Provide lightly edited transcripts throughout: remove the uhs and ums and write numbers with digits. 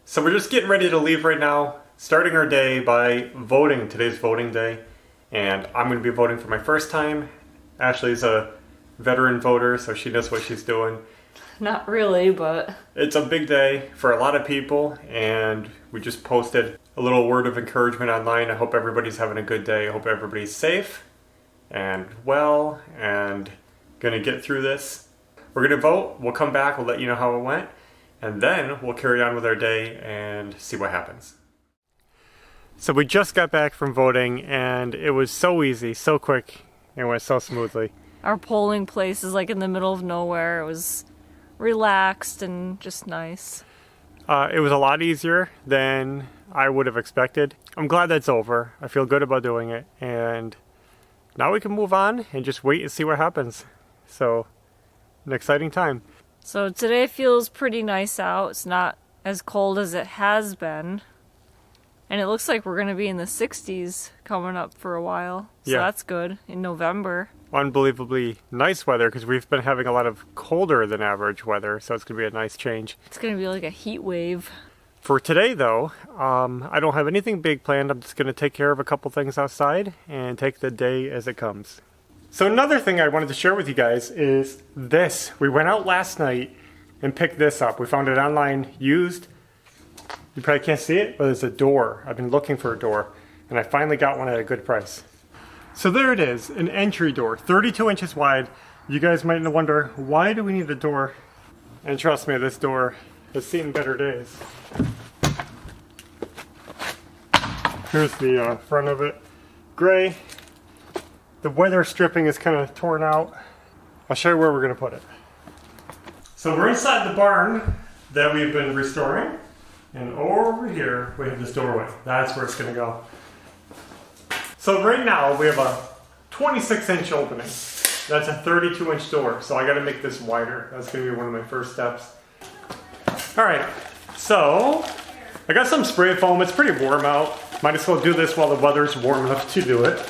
So we're just getting ready to leave right now, starting our day by voting. Today's voting day, and I'm going to be voting for my first time. Ashley's a veteran voter, so she knows what she's doing. Not really, but... It's a big day for a lot of people, and we just posted a little word of encouragement online. I hope everybody's having a good day. I hope everybody's safe and well and going to get through this. We're going to vote. We'll come back. We'll let you know how it went. And then we'll carry on with our day and see what happens. So we just got back from voting, and it was so easy, so quick, and it went so smoothly. Our polling place is like in the middle of nowhere. It was relaxed and just nice. It was a lot easier than I would have expected. I'm glad that's over. I feel good about doing it, and now we can move on and just wait and see what happens. So, an exciting time. So today feels pretty nice out. It's not as cold as it has been. And it looks like we're going to be in the 60s coming up for a while. So yeah, that's good in November. Unbelievably nice weather because we've been having a lot of colder than average weather. So it's going to be a nice change. It's going to be like a heat wave. For today though, I don't have anything big planned. I'm just going to take care of a couple things outside and take the day as it comes. So another thing I wanted to share with you guys is this. We went out last night and picked this up. We found it online used. You probably can't see it, but it's a door. I've been looking for a door, and I finally got one at a good price. So there it is, an entry door, 32 inches wide. You guys might wonder, why do we need a door? And trust me, this door has seen better days. Here's the front of it. Gray. The weather stripping is kind of torn out. I'll show you where we're going to put it. So we're inside the barn that we've been restoring. And over here, we have this doorway. That's where it's going to go. So right now, we have a 26-inch opening. That's a 32-inch door. So I got to make this wider. That's going to be one of my first steps. All right. So I got some spray foam. It's pretty warm out. Might as well do this while the weather's warm enough to do it.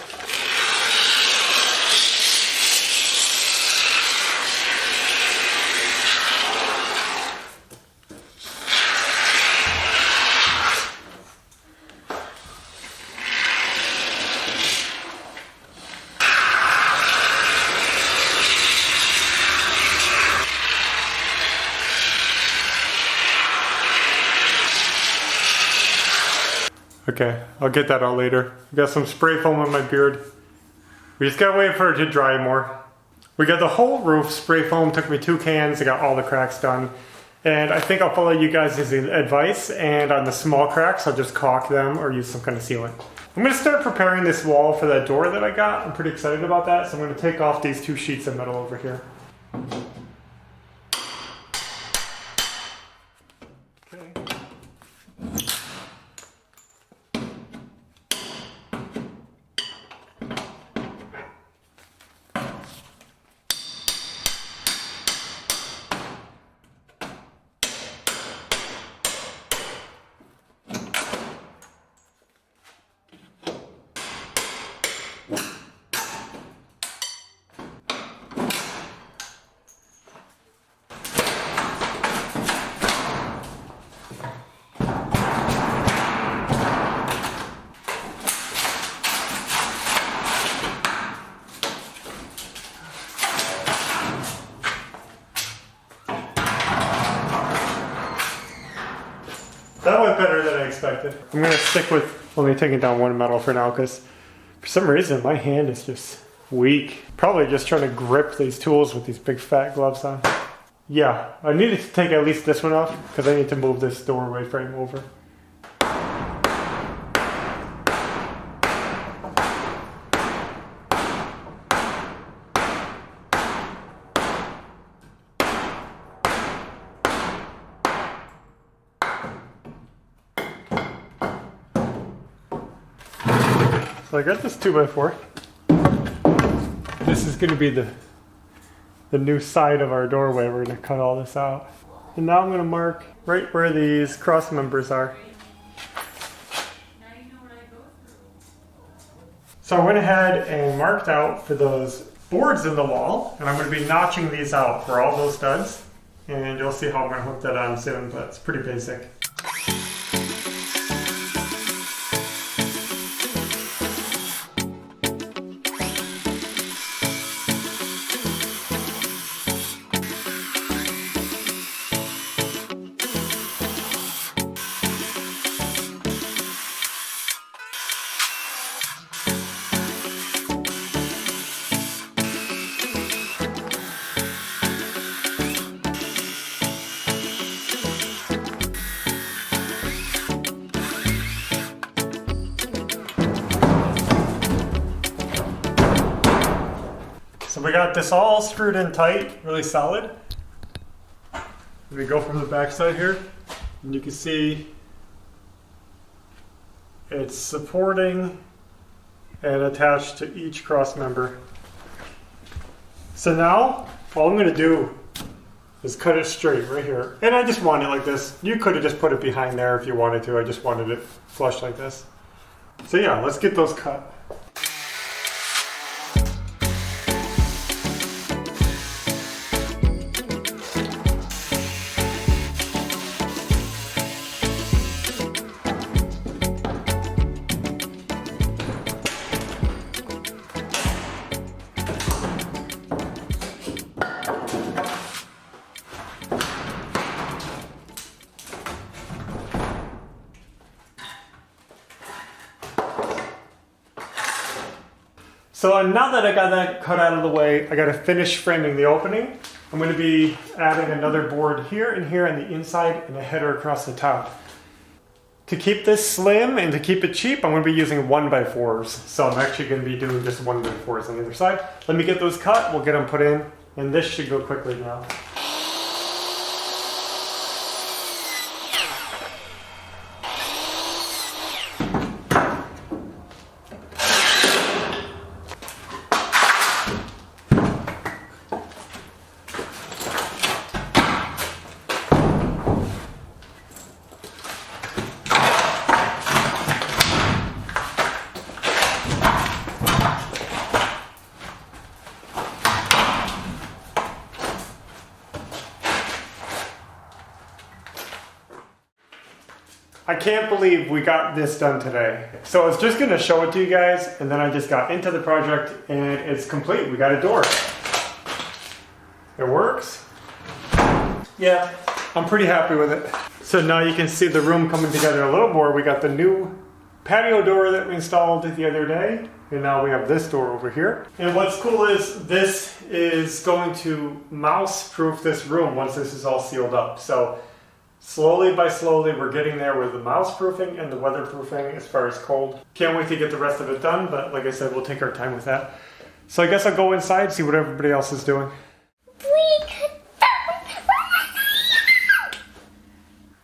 Okay, I'll get that out later. Got some spray foam on my beard. We just gotta wait for it to dry more. We got the whole roof spray foam. Took me 2 cans. I got all the cracks done. And I think I'll follow you guys' advice. And on the small cracks, I'll just caulk them or use some kind of sealant. I'm gonna start preparing this wall for that door that I got. I'm pretty excited about that. So I'm gonna take off these 2 sheets of metal over here. That went better than I expected. I'm going to stick with only taking down 1 metal for now because for some reason my hand is just weak. Probably just trying to grip these tools with these big fat gloves on. Yeah, I needed to take at least this one off because I need to move this doorway frame over. So I got this 2x4. This is going to be the new side of our doorway. We're going to cut all this out. And now I'm going to mark right where these cross members are. So I went ahead and marked out for those boards in the wall, and I'm going to be notching these out for all those studs. And you'll see how I'm going to hook that on soon, but it's pretty basic. So we got this all screwed in tight, really solid. We go from the back side here, and you can see it's supporting and attached to each cross member. So now, all I'm going to do is cut it straight right here. And I just want it like this. You could have just put it behind there if you wanted to. I just wanted it flush like this. So yeah, let's get those cut. So now that I got that cut out of the way, I got to finish framing the opening. I'm going to be adding another board here and here on the inside and a header across the top. To keep this slim and to keep it cheap, I'm going to be using 1x4s. So I'm actually going to be doing just 1x4s on the other side. Let me get those cut, we'll get them put in, and this should go quickly now. I can't believe we got this done today. So I was just gonna show it to you guys, and then I just got into the project and it's complete. We got a door. It works. Yeah, I'm pretty happy with it. So now you can see the room coming together a little more. We got the new patio door that we installed the other day, and now we have this door over here. And what's cool is this is going to mouse-proof this room once this is all sealed up. So slowly by slowly, we're getting there with the mouse proofing and the weatherproofing as far as cold. Can't wait to get the rest of it done, but like I said, we'll take our time with that. So I guess I'll go inside, see what everybody else is doing.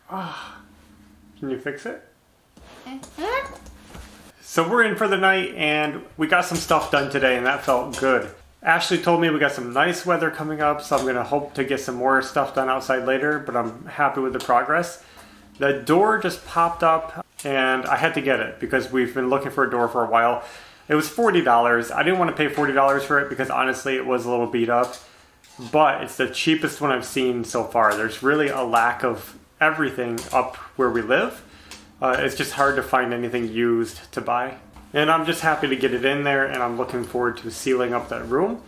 Can you fix it? So we're in for the night, and we got some stuff done today, and that felt good. Ashley told me we got some nice weather coming up, so I'm going to hope to get some more stuff done outside later, but I'm happy with the progress. The door just popped up, and I had to get it because we've been looking for a door for a while. It was $40. I didn't want to pay $40 for it because honestly it was a little beat up, but it's the cheapest one I've seen so far. There's really a lack of everything up where we live. It's just hard to find anything used to buy. And I'm just happy to get it in there, and I'm looking forward to sealing up that room.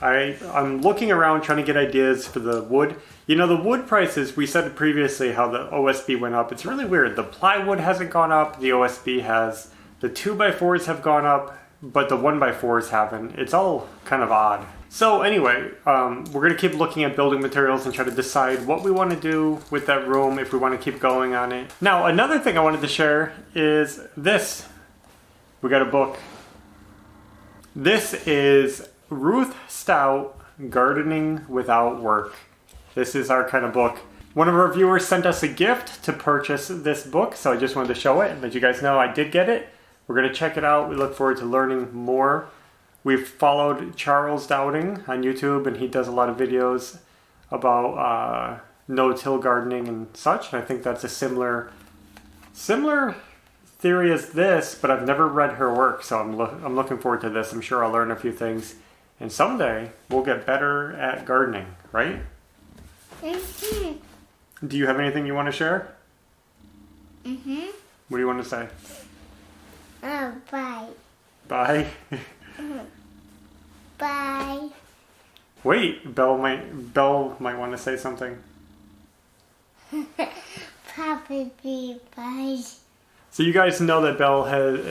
I'm looking around trying to get ideas for the wood. You know, the wood prices, we said previously how the OSB went up. It's really weird. The plywood hasn't gone up, the OSB has. The 2x4s have gone up, but the 1x4s haven't. It's all kind of odd. So anyway, we're going to keep looking at building materials and try to decide what we want to do with that room, if we want to keep going on it. Now, another thing I wanted to share is this. We got a book. This is Ruth Stout, Gardening Without Work. This is our kind of book. One of our viewers sent us a gift to purchase this book, so I just wanted to show it and let you guys know I did get it. We're going to check it out. We look forward to learning more. We've followed Charles Dowding on YouTube, and he does a lot of videos about no-till gardening and such, and I think that's a similar theory as this, but I've never read her work, so I'm looking forward to this. I'm sure I'll learn a few things, and someday we'll get better at gardening, right? Mm-hmm. Do you have anything you want to share? Mm-hmm. What do you want to say? Oh, bye. Bye? Bye. Wait, Belle might want to say something. Probably bye. So you guys know that Belle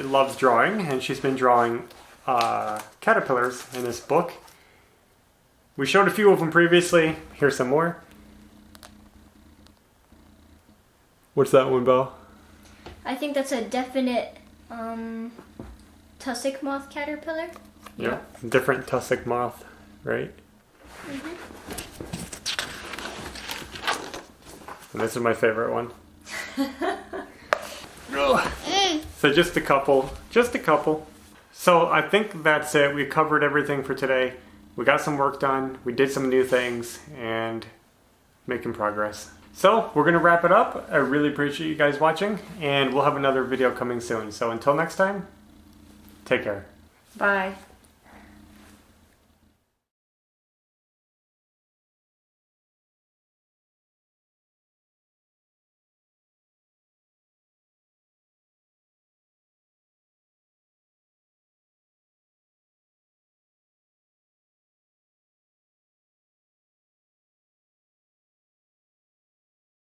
loves drawing, and she's been drawing caterpillars in this book. We showed a few of them previously. Here's some more. What's that one, Belle? I think that's a definite tussock moth caterpillar. Yeah, different tussock moth right? And this is my favorite one. So just a couple. So I think that's it. We covered everything for today. We got some work done. We did some new things and making progress. So we're going to wrap it up. I really appreciate you guys watching, and we'll have another video coming soon. So until next time, take care. Bye.